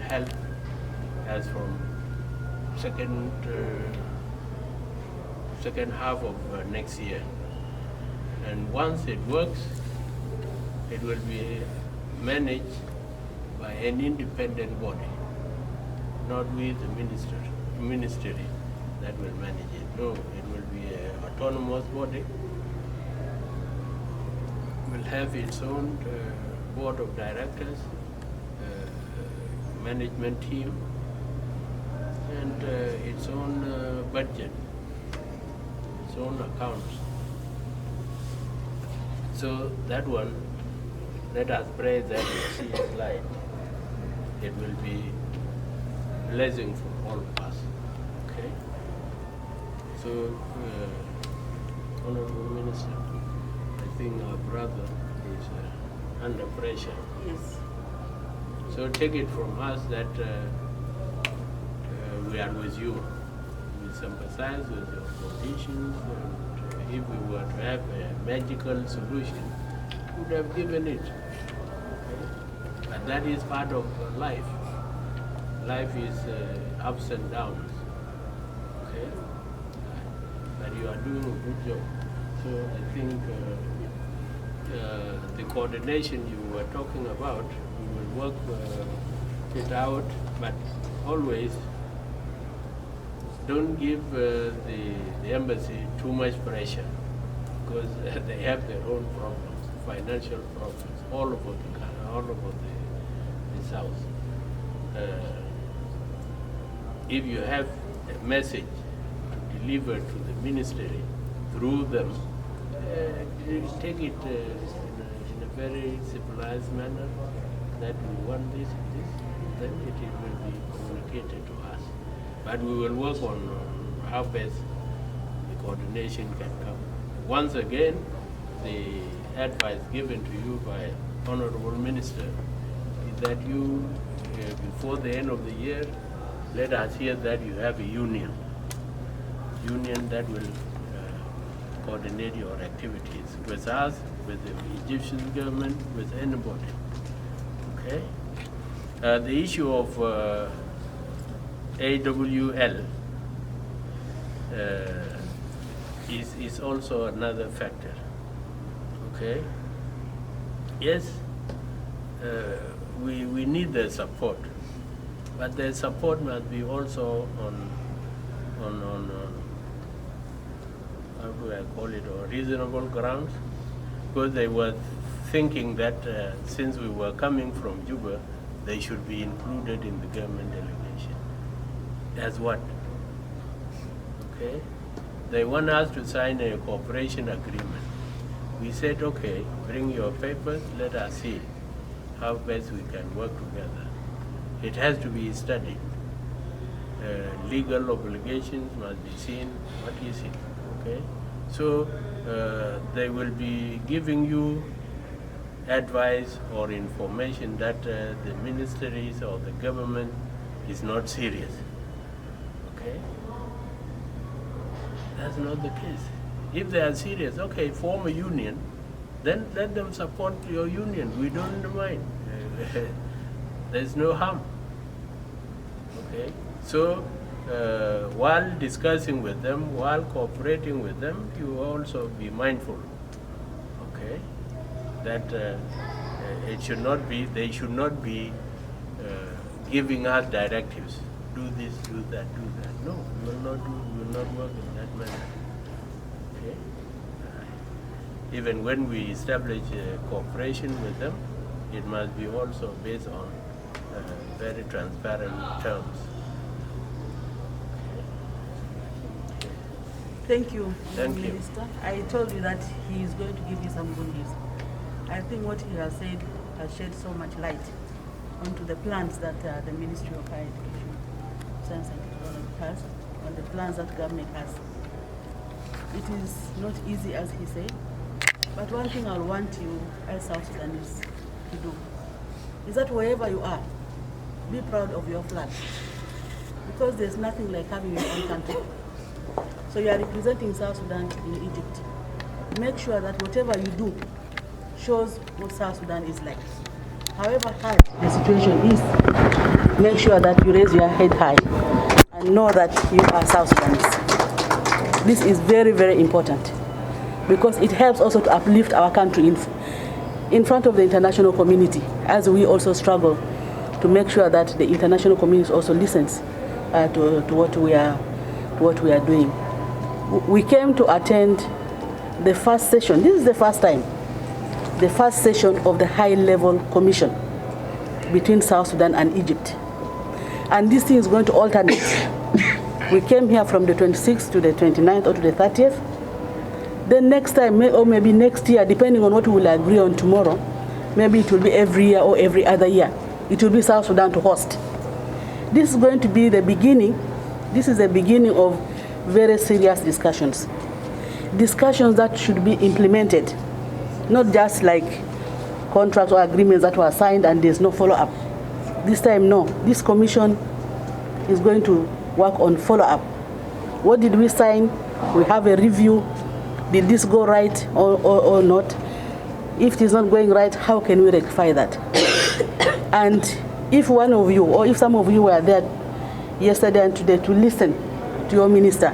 held as from second half of next year. And once it works, it will be managed by an independent body, not with the ministry that will manage it. No, it will be an autonomous body. Will have its own board of directors, management team, and its own budget, its own accounts. So that one, let us pray that it sees light. It will be a blessing for all of us. Okay? So, Honorable Minister, I think our brother is under pressure. Yes. So take it from us that we are with you. We sympathize with your conditions, and if we were to have a magical solution, we would have given it. Okay? But that is part of life. Life is ups and downs. Okay? But you are doing a good job. So I think the coordination you were talking about, we will work it out, but always don't give the embassy too much pressure, because they have their own problems, financial problems, all over the country, all over the south. If you have a message to deliver to the ministry through them, take it in a very civilized manner, that we want this and this, then it will be communicated to us. But we will work on how best the coordination can come. Once again, the advice given to you by Honorable Minister is that you, before the end of the year, let us hear that you have a union that will coordinate your activities with us, with the Egyptian government, with anybody. Okay? The issue of AWL is also another factor. Okay? Yes, we need their support, but their support must be also on how do I call it, on reasonable grounds, because they were thinking that since we were coming from Juba, they should be included in the government delegation. As what? Okay? They want us to sign a cooperation agreement. We said, okay, bring your papers, let us see how best we can work together. It has to be studied. Legal obligations must be seen. What is it? Okay? So they will be giving you advice or information that the ministries or the government is not serious. Okay? That's not the case. If they are serious, okay, form a union, then let them support your union. We don't mind. There's no harm. Okay? So while discussing with them, while cooperating with them, you also be mindful. Okay? That it should not be, they should not be giving us directives. Do this, do that, do that. No, we will not work in that manner. Okay? Even when we establish cooperation with them, it must be also based on very transparent terms. Thank you, Thank you. Minister. I told you that he is going to give you some good news. I think what he has said has shed so much light onto the plans that the Ministry of Higher Education, Science and Technology has, on the plans that government has. It is not easy, as he said, but one thing I want you as South Sudanese to do is that wherever you are, be proud of your flag, because there's nothing like having your own country. So you are representing South Sudan in Egypt. Make sure that whatever you do shows what South Sudan is like. however hard the situation is, make sure that you raise your head high and know that you are South Sudanese. This is very, very important because it helps also to uplift our country in front of the international community, as we also struggle to make sure that the international community also listens to what we are doing. We came to attend the first session. This is the first time, the first session of the high-level commission between South Sudan and Egypt. And this thing is going to alternate. We came here from the 26th to the 29th or to the 30th. Then next time, or maybe next year, depending on what we will agree on tomorrow, maybe it will be every year or every other year. It will be South Sudan to host. This is going to be the beginning. This is the beginning of very serious discussions. Discussions that should be implemented, not just like contracts or agreements that were signed and there's no follow-up. This time, no. This commission is going to work on follow-up. What did we sign? We have a review. Did this go right or not? If it is not going right, how can we rectify that? And if one of you, or if some of you were there yesterday and today to listen to your minister,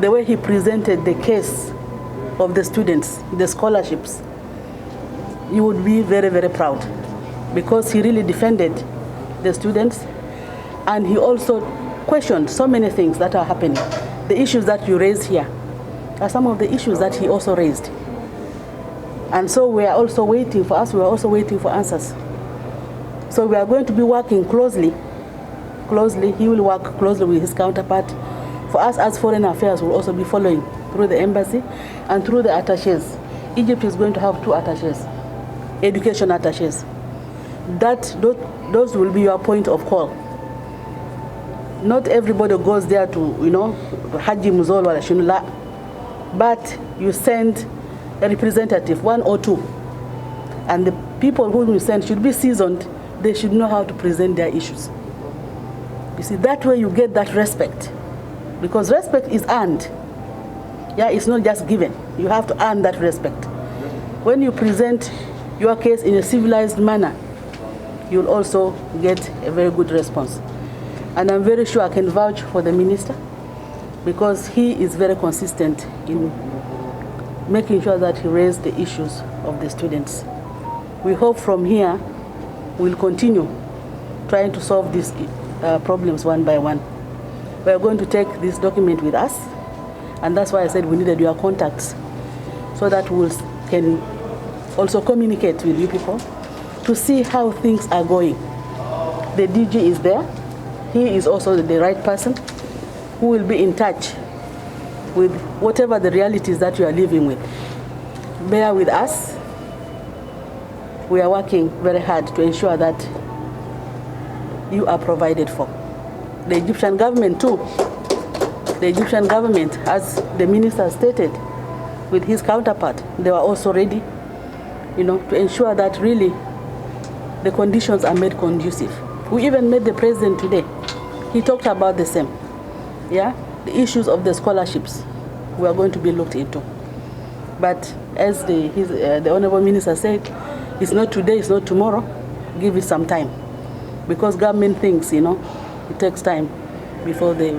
the way he presented the case of the students, the scholarships, you would be very, very proud because he really defended the students and he also questioned so many things that are happening. The issues that you raised here are some of the issues that he also raised. And so we are also waiting for us, we are also waiting for answers. So we are going to be working closely. He will work closely with his counterpart. For us as Foreign Affairs, we'll also be following through the embassy and through the attaches. Egypt is going to have 2 attaches, education attaches. Those will be your point of call. Not everybody goes there to, Haji Muzol wala Shinula, but you send a representative, 1 or 2. And the people who you send should be seasoned. They should know how to present their issues. You see, that way you get that respect. Because respect is earned. Yeah, it's not just given. You have to earn that respect. When you present your case in a civilized manner, you'll also get a very good response. And I'm very sure I can vouch for the minister because he is very consistent in making sure that he raised the issues of the students. We hope from here we'll continue trying to solve these problems one by one. We are going to take this document with us, and that's why I said we needed your contacts so that we can also communicate with you people to see how things are going. The DG is there. He is also the right person who will be in touch with whatever the realities that you are living with. Bear with us. We are working very hard to ensure that you are provided for. The Egyptian government too. The Egyptian government, as the minister stated, with his counterpart, they were also ready, to ensure that really the conditions are made conducive. We even met the president today. He talked about the same. Yeah, the issues of the scholarships were going to be looked into. But as the honorable minister said, it's not today, it's not tomorrow. Give it some time, because government thinks, it takes time before they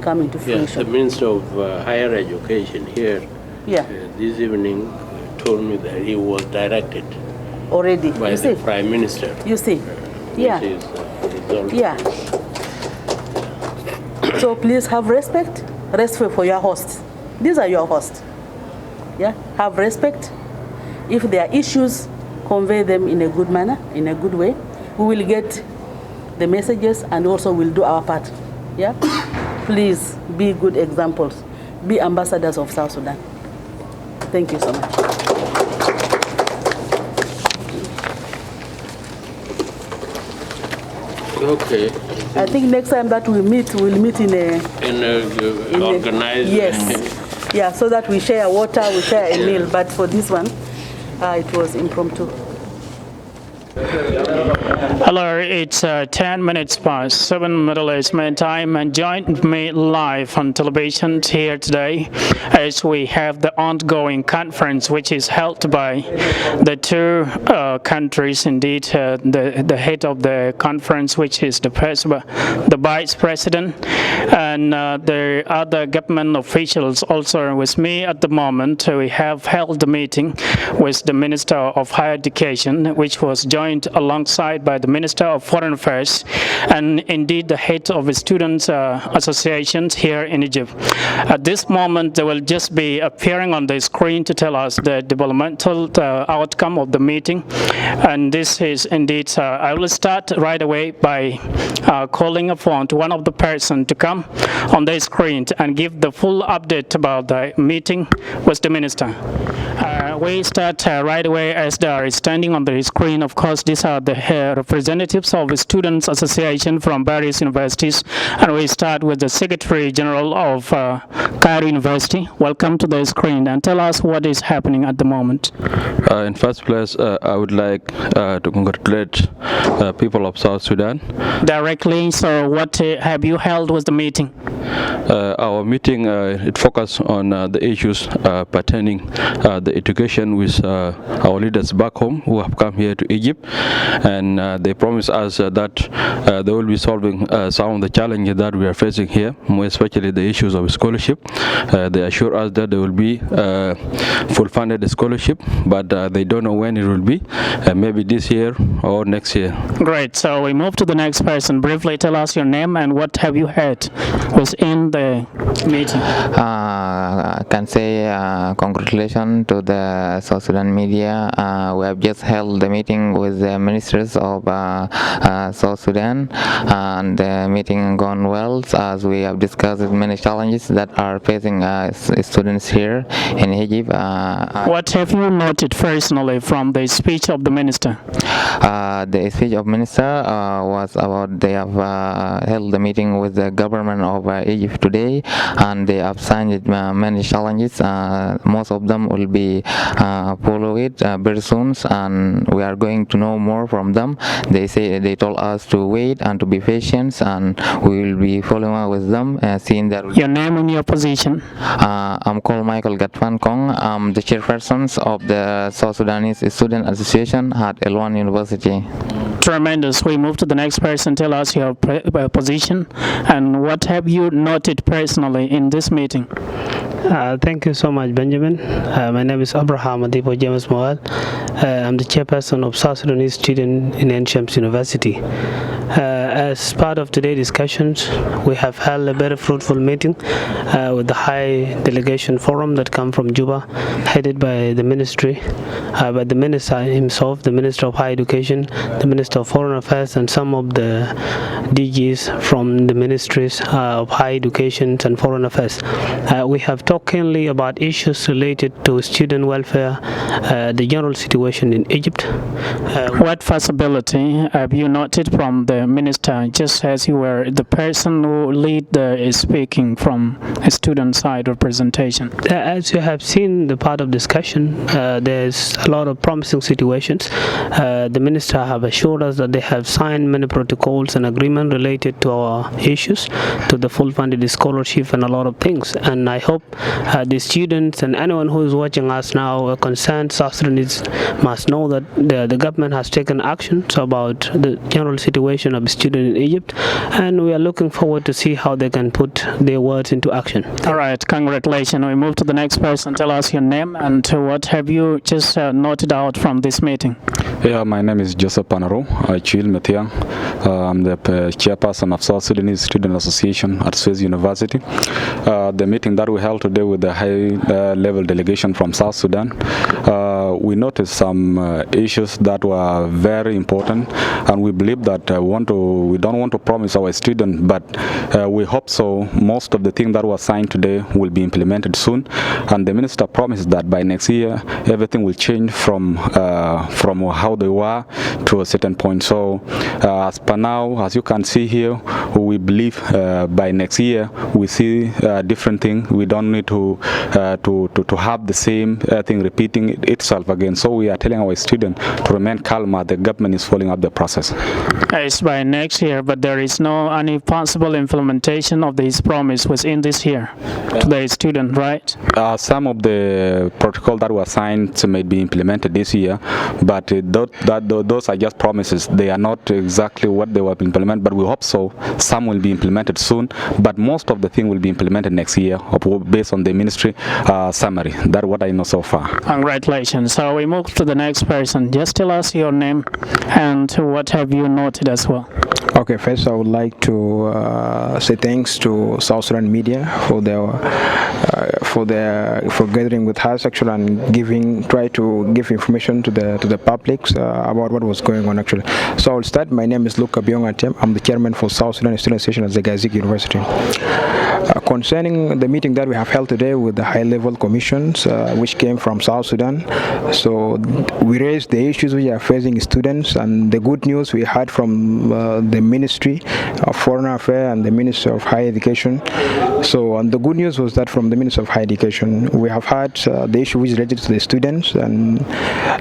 come into fruition. Yes, the Minister of Higher Education here this evening told me that he was directed already by the Prime Minister. You see, yeah. So please have respect for your hosts. These are your hosts. Yeah, have respect. If there are issues, convey them in a good manner, in a good way. We will get the messages and also we'll do our part. Yeah, please be good examples. Be ambassadors of South Sudan. Thank you so much. Okay. I think next time that we'll meet in a organized. Yes. Yeah, so that we share water, we share a meal. But for this one, it was impromptu. Hello. Hello, it's 10 minutes past 7 Middle East Main Time, and join me live on television here today as we have the ongoing conference which is held by the two countries. Indeed, the head of the conference, which is the Vice President, and the other government officials also with me at the moment. We have held the meeting with the Minister of Higher Education, which was joined alongside by the Minister of Foreign Affairs and indeed the head of the students associations here in Egypt. At this moment, they will just be appearing on the screen to tell us the developmental outcome of the meeting. And this is indeed, I will start right away by calling upon to one of the person to come on the screen and give the full update about the meeting with the Minister. We start right away as they are standing on the screen. Of course, these are the representatives of the Students Association from various universities, and we start with the Secretary General of Cairo University. Welcome to the screen and tell us what is happening at the moment. In first place, I would like to congratulate people of South Sudan. Directly, so what have you held with the meeting? Our meeting, it focused on the issues pertaining the education with our leaders back home who have come here to Egypt, and they promised us that they will be solving some of the challenges that we are facing here, more especially the issues of scholarship. They assure us that there will be full-funded scholarship, but they don't know when it will be, maybe this year or next year. Great, so we move to the next person. Briefly tell us your name and what have you heard within the meeting. I can say congratulations to the South Sudan media. We have just held the meeting with the ministers of South Sudan, and the meeting gone well as we have discussed many challenges that are facing students here in Egypt. What have you noted personally from the speech of the minister? The speech of minister was about they have held the meeting with the government of Egypt today, and they have signed many challenges. Most of them will be follow it very soon, and we are going to know more from them. They told us to wait and to be patient, and we will be following up with them, seeing that. Your name and your position? I'm called Michael Gatfan Kong. I'm the chairperson of the South Sudanese Student Association at L1 University. Tremendous. We move to the next person. Tell us your position and what have you noted personally in this meeting? Thank you so much, Benjamin. My name is Abraham Adipo James Moal. I'm the chairperson of South Sudanese student in Shams University. As part of today's discussions, we have held a very fruitful meeting with the high delegation forum that come from Juba, headed by the ministry, by the minister himself, the Minister of Higher Education, the Minister of Foreign Affairs, and some of the DGs from the ministries of Higher Education and Foreign Affairs. We have talked keenly about issues related to student welfare, the general situation in Egypt. What feasibility have you noted from the minister, just as you were the person who lead the speaking from a student side representation? As you have seen the part of discussion, there's a lot of promising situations. The minister have assured us that they have signed many protocols and agreements related to our issues, to the full funded scholarship and a lot of things. And I hope the students and anyone who is watching us now, concerned South Sudanese, must know that the government has taken actions about the general situation of students in Egypt, and we are looking forward to see how they can put their words into action. All right, congratulations. We move to the next person. Tell us your name and what have you just noted out from this meeting? Yeah, my name is Joseph Panaro Chil Metiang. I'm the chairperson of South Sudanese Student Association at Suez University. The meeting that we held today with the high-level delegation from South Sudan, we noticed some issues that were very important, and we believe that we want to we don't want to promise our students, but we hope so. Most of the things that were signed today will be implemented soon, and the minister promised that by next year everything will change from how they were to a certain point. So as per now, as you can see here, we believe by next year we see different thing. We don't need to have the same thing repeating itself again. So we are telling our students to remain calm as the government is following up the process. It's by next year, but there is no any possible implementation of this promise within this year to the student, right? Some of the protocol that were signed may be implemented this year, but those are just promises. They are not exactly what they will implement, but we hope so. Some will be implemented soon, but most of the thing will be implemented next year based on the ministry summary. That's what I know so far. Congratulations. So we move to the next person. Just tell us your name and what have you noted as well. Okay, first I would like to say thanks to South Sudan media for gathering with us actually and try to give information to the public about what was going on actually. So I'll start. My name is Luka Byong-Atem. I'm the chairman for South Sudan Student Association at the Gazik University. Concerning the meeting that we have held today with the high-level commissions which came from South Sudan, so we raised the issues which are facing students, and the good news we had from the Ministry of Foreign Affairs and the Ministry of Higher Education. So, and the good news was that from the Ministry of Higher Education, we have had the issue which is related to the students, and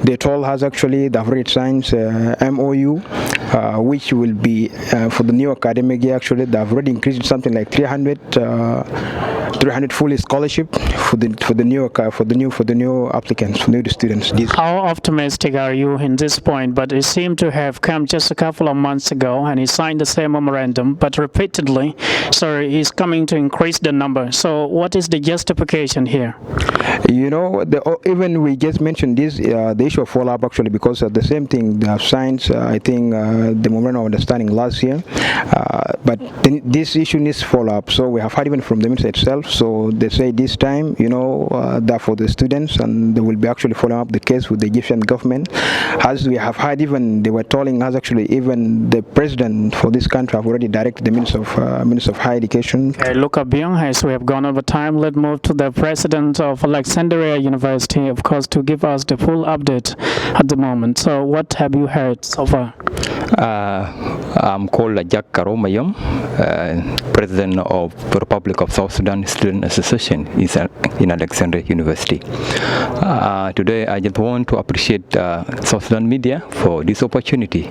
they told us actually they've already signed MOU, which will be for the new academic year. Actually, they've already increased something like 300 fully scholarship for the new applicants, for new students. How optimistic are you in this point? But it seemed to have come just a couple of months ago, and he signed the same memorandum, but repeatedly, so he's coming to increase the number. So what is the justification here? You know, even we just mentioned this, the issue of follow-up actually, because the same thing they have signed, I think, the memorandum of understanding last year, but this issue needs follow-up. So we have heard even from the minister itself. So they say this time, you know, that for the students, and they will be actually following up the case with the Egyptian government. As we have heard, even they were telling us actually, even the president for this country have already directed the Minister of Higher Education. Look up beyond, as we have gone over time, let's move to the president of Alexandria University, of course, to give us the full update at the moment. So what have you heard so far? I'm called Jack Karomayom, president of the Republic of South Sudan Student Association in Alexandria University. Today I just want to appreciate South Sudan media for this opportunity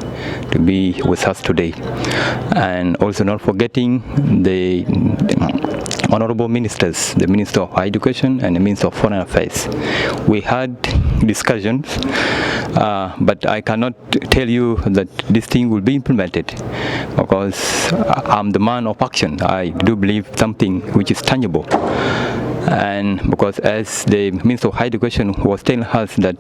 to be with us today, and also not forgetting the honorable ministers, the Minister of Higher Education and the Minister of Foreign Affairs. We had discussions, but I cannot tell you that this thing will be implemented, because I'm the man of action. I do believe something which is tangible. And because as the Minister of Higher Education was telling us that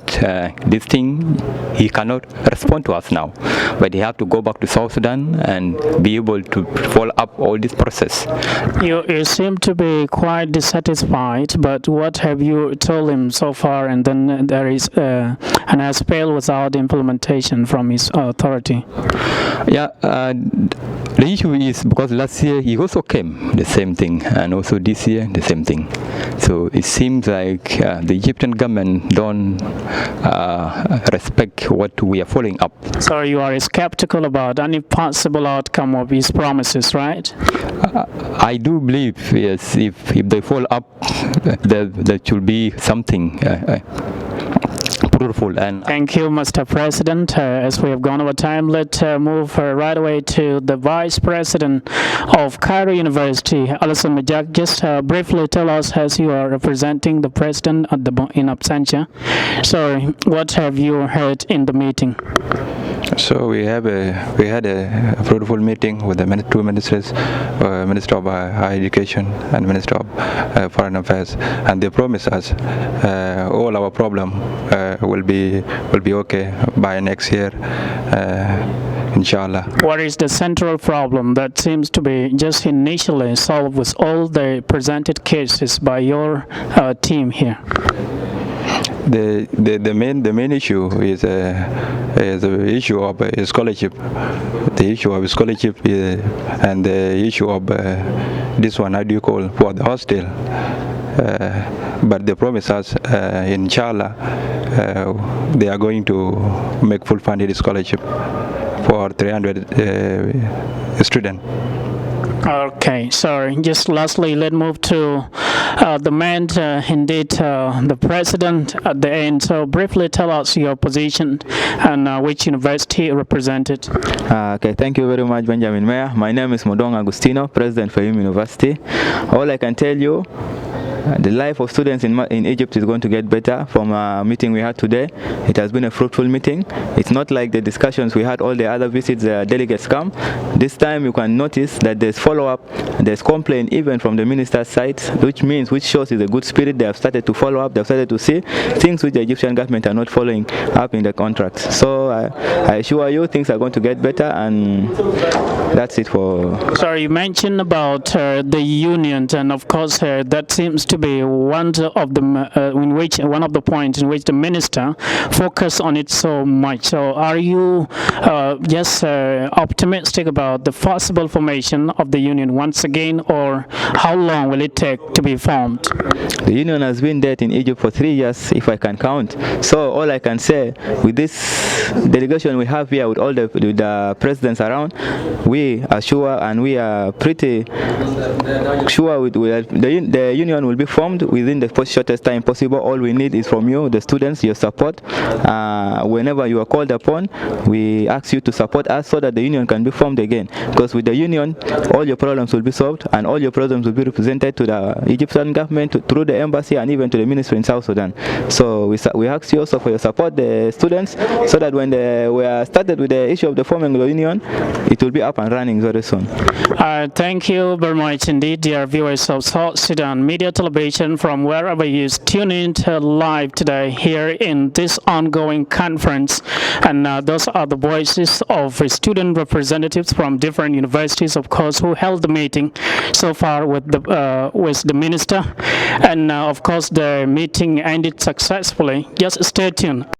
this thing, he cannot respond to us now, but he have to go back to South Sudan and be able to follow up all this process. You seem to be quite dissatisfied, but what have you told him so far? And then there is an aspect without implementation from his authority. Yeah, the issue is because last year he also came the same thing, and also this year the same thing. So it seems like the Egyptian government don't respect what we are following up. So you are skeptical about any possible outcome of his promises, right? I do believe, yes, if they follow up, there should be something fruitful. And thank you, Mr. President. As we have gone over time, let's move right away to the Vice President of Cairo University, Alison Majak. Just briefly tell us, as you are representing the President at in absentia, so what have you heard in the meeting? So we had a fruitful meeting with the two ministers, Minister of Higher Education and Minister of Foreign Affairs, and they promised us all our problem will be okay by next year, inshallah. What is the central problem that seems to be just initially solved with all the presented cases by your team here? the main issue is the issue of scholarship. The issue of scholarship and the issue of this one, how do you call, for the hostel. But they promise us, inshallah, they are going to make full funded scholarship for 300 students. Okay, sorry. Just lastly, let's move to the man, indeed, the president at the end. So briefly tell us your position and which university represented. Okay, thank you very much, Benjamin Mayor. My name is Modong Agustino, president for University. All I can tell you, the life of students in Egypt is going to get better from a meeting we had today. It has been a fruitful meeting. It's not like the discussions we had all the other visits delegates come. This time you can notice that there's follow-up, there's complaint even from the minister's side, which shows is a good spirit. They have started to follow up, they have started to see things which the Egyptian government are not following up in the contracts. So I assure you things are going to get better, and that's it for... Sorry, you mentioned about the union, and of course that seems to be one of the points in which the minister focused on it so much. So are you optimistic about the possible formation of the union once again, or how long will it take to be formed? The union has been there in Egypt for 3 years, if I can count. So all I can say, with this delegation we have here, with all the presidents around, we are sure, and we are pretty sure the union will be formed within the shortest time possible. All we need is from you, the students, your support. Whenever you are called upon, we ask you to support us so that the union can be formed again. Because with the union, all your problems will be solved, and all your problems will be represented to the Egyptian government, through the embassy, and even to the ministry in South Sudan. So we ask you also for your support, the students, so that when we are started with the issue of the forming of the union, it will be up and running very soon. Thank you very much indeed, dear viewers of South Sudan Media Television, from wherever you tune in live today here in this ongoing conference. And those are the voices of student representatives from different universities, of course, who held the meeting so far with the minister. And of course, the meeting ended successfully. Just stay tuned.